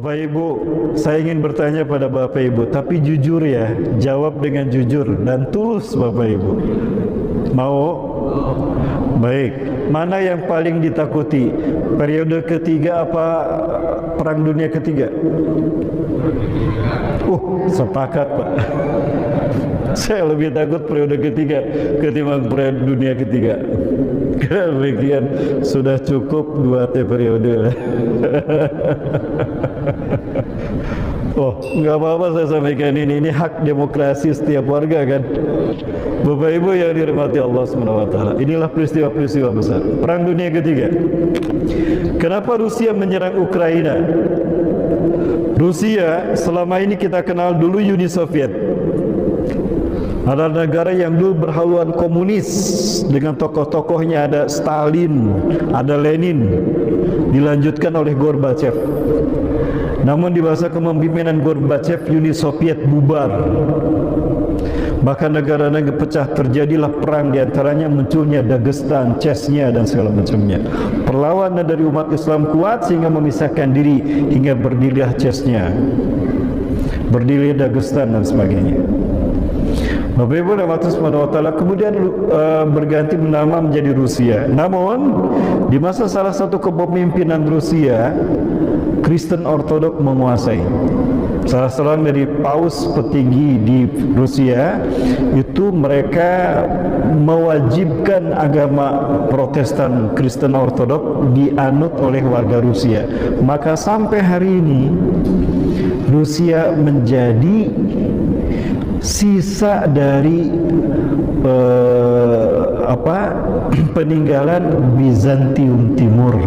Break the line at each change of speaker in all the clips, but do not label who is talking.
Bapak Ibu, saya ingin bertanya pada Bapak Ibu, tapi jujur ya, jawab dengan jujur dan tulus Bapak Ibu. Mau? Baik. Mana yang paling ditakuti? Periode ketiga apa Perang Dunia Ketiga? Sepakat Pak. Saya lebih takut periode ketiga ketimbang periode dunia ketiga. Karena demikian sudah cukup 2 periode. Nggak apa-apa saya sampaikan ini hak demokrasi setiap warga kan. Bapak Ibu yang dirahmati Allah SWT, inilah peristiwa-peristiwa besar Perang Dunia Ketiga. Kenapa Rusia menyerang Ukraina? Rusia selama ini kita kenal dulu Uni Soviet, ada negara yang dulu berhaluan komunis dengan tokoh-tokohnya, ada Stalin, ada Lenin, dilanjutkan oleh Gorbachev. Namun di masa kepemimpinan Gorbachev, Uni Soviet bubar. Bahkan negara-negara pecah, terjadilah perang, diantaranya munculnya Dagestan, Chechnya dan segala macamnya. Perlawanan dari umat Islam kuat sehingga memisahkan diri hingga berdirilah Chechnya, berdirilah Dagestan dan sebagainya. Bapak Ibu dan Allah SWT kemudian berganti nama menjadi Rusia. Namun di masa salah satu kepemimpinan Rusia, Kristen Ortodok menguasai. Salah seorang dari paus petinggi di Rusia itu mereka mewajibkan agama Protestan Kristen Ortodok dianut oleh warga Rusia. Maka sampai hari ini Rusia menjadi sisa dari peninggalan Bizantium Timur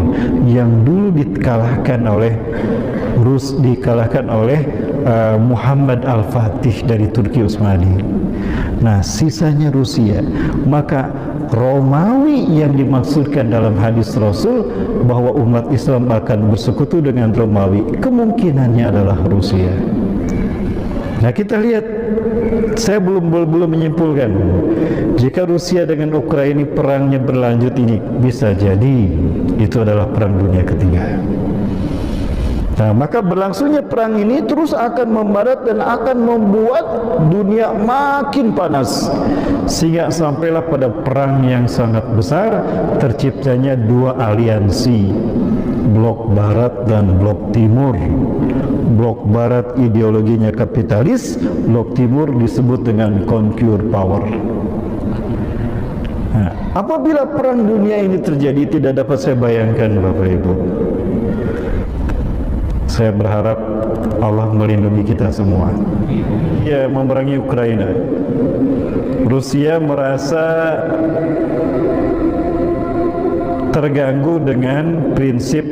yang dulu dikalahkan oleh Muhammad Al-Fatih dari Turki Utsmani. Nah, sisanya Rusia. Maka Romawi yang dimaksudkan dalam hadis Rasul bahwa umat Islam akan bersekutu dengan Romawi, kemungkinannya adalah Rusia. Nah, kita lihat, saya belum menyimpulkan. Jika Rusia dengan Ukraina perangnya berlanjut, ini bisa jadi itu adalah Perang Dunia Ketiga. Nah, maka berlangsungnya perang ini terus akan membarat dan akan membuat dunia makin panas, sehingga sampailah pada perang yang sangat besar, terciptanya 2 aliansi, blok barat dan blok timur. Blok barat ideologinya kapitalis, blok timur disebut dengan conquer power. Nah, apabila perang dunia ini terjadi, tidak dapat saya bayangkan Bapak Ibu. Saya berharap Allah melindungi kita semua. Ya, memerangi Ukraina. Rusia merasa terganggu dengan prinsip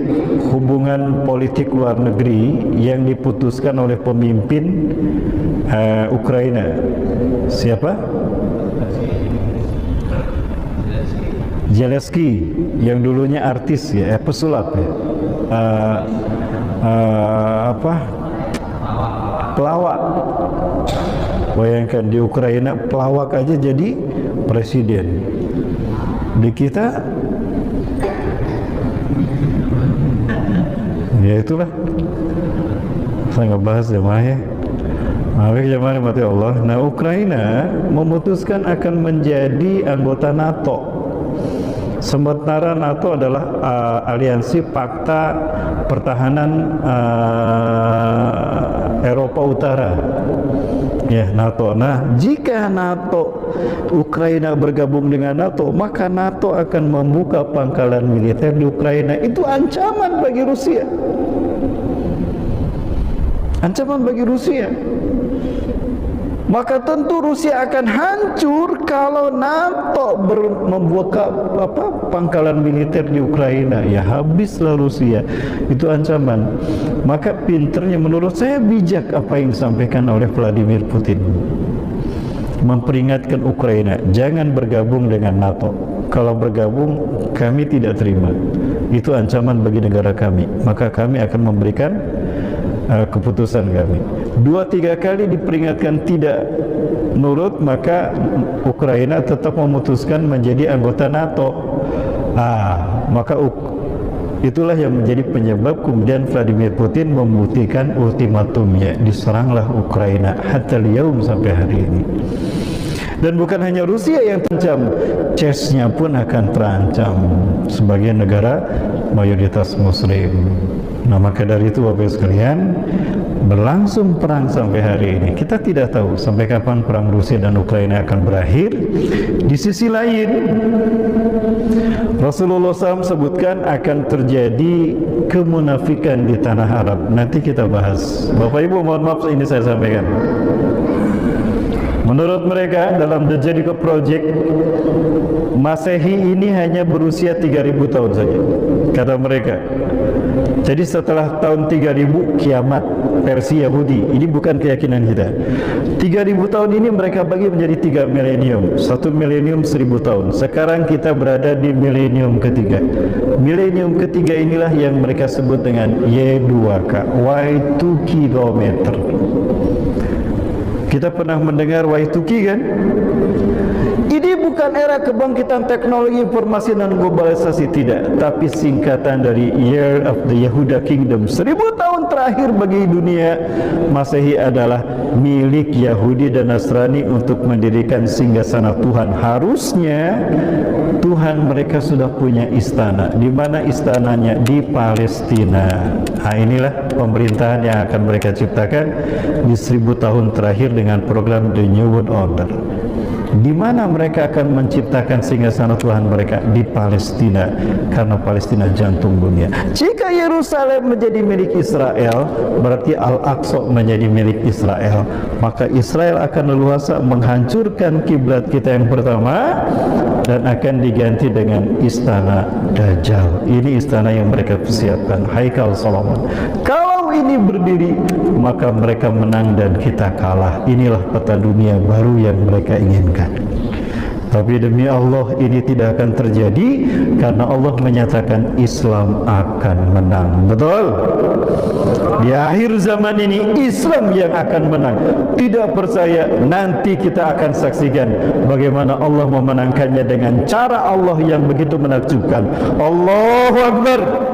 hubungan politik luar negeri yang diputuskan oleh pemimpin Ukraina. Siapa? Zelensky, yang dulunya artis ya, pesulap ya. Pelawak. Bayangkan di Ukraina pelawak aja jadi presiden. Di kita ya itulah, saya nggak bahas jemaah ya. Maaf jemaah mati Allah. Nah, Ukraina memutuskan akan menjadi anggota NATO. Sementara NATO adalah aliansi fakta pertahanan Eropa Utara. Ya, NATO. Nah, jika Ukraina bergabung dengan NATO, maka NATO akan membuka pangkalan militer di Ukraina. Itu ancaman bagi Rusia. Ancaman bagi Rusia. Maka tentu Rusia akan hancur kalau NATO membuka pangkalan militer di Ukraina. Ya, habislah Rusia. Itu ancaman. Maka pinternya, menurut saya bijak apa yang disampaikan oleh Vladimir Putin, memperingatkan Ukraina jangan bergabung dengan NATO. Kalau bergabung kami tidak terima. Itu ancaman bagi negara kami. Maka kami akan memberikan keputusan kami. 2-3 kali diperingatkan tidak nurut, maka Ukraina tetap memutuskan menjadi anggota NATO. Maka Itulah yang menjadi penyebab kemudian Vladimir Putin membuktikan ultimatumnya, diseranglah Ukraina hatta yaum sampai hari ini. Dan bukan hanya Rusia yang terancam, Chechnya pun akan terancam sebagai negara mayoritas Muslim. Nah, maka dari itu Bapak sekalian, berlangsung perang sampai hari ini. Kita tidak tahu sampai kapan perang Rusia dan Ukraina akan berakhir. Di sisi lain, Rasulullah SAW sebutkan akan terjadi kemunafikan di tanah Arab. Nanti kita bahas. Bapak Ibu, mohon maaf ini saya sampaikan. Menurut mereka dalam The Jericho Project, Masehi ini hanya berusia 3000 tahun saja, kata mereka. Jadi setelah tahun 3000 kiamat versi Yahudi. Ini bukan keyakinan kita. 3000 tahun ini mereka bagi menjadi 3 milenium. 1 milenium 1000 tahun. Sekarang kita berada di milenium ketiga. Milenium ketiga inilah yang mereka sebut dengan Y2K, Y2 kilometer. Kita pernah mendengar Y2K kan? Ini bukan era kebangkitan teknologi informasi dan globalisasi, tidak, tapi singkatan dari Year of the Yehuda Kingdom. 1000 tahun terakhir bagi dunia Masehi adalah milik Yahudi dan Nasrani untuk mendirikan singgasana Tuhan. Harusnya Tuhan mereka sudah punya istana. Di mana istananya? Di Palestina. Nah, inilah pemerintahan yang akan mereka ciptakan di 1000 tahun terakhir dengan program The New World Order. Di mana mereka akan menciptakan singgasana Tuhan mereka? Di Palestina, karena Palestina jantung dunia. Jika Yerusalem menjadi milik Israel, berarti Al-Aqsa menjadi milik Israel. Maka Israel akan leluasa menghancurkan kiblat kita yang pertama dan akan diganti dengan istana Dajjal. Ini istana yang mereka persiapkan, Haikal Solomon. Kalau ini berdiri, maka mereka menang dan kita kalah. Inilah peta dunia baru yang mereka inginkan. Tapi demi Allah ini tidak akan terjadi, karena Allah menyatakan Islam akan menang. Betul? Di akhir zaman ini Islam yang akan menang. Tidak percaya? Nanti kita akan saksikan bagaimana Allah memenangkannya dengan cara Allah yang begitu menakjubkan. Allahu Akbar.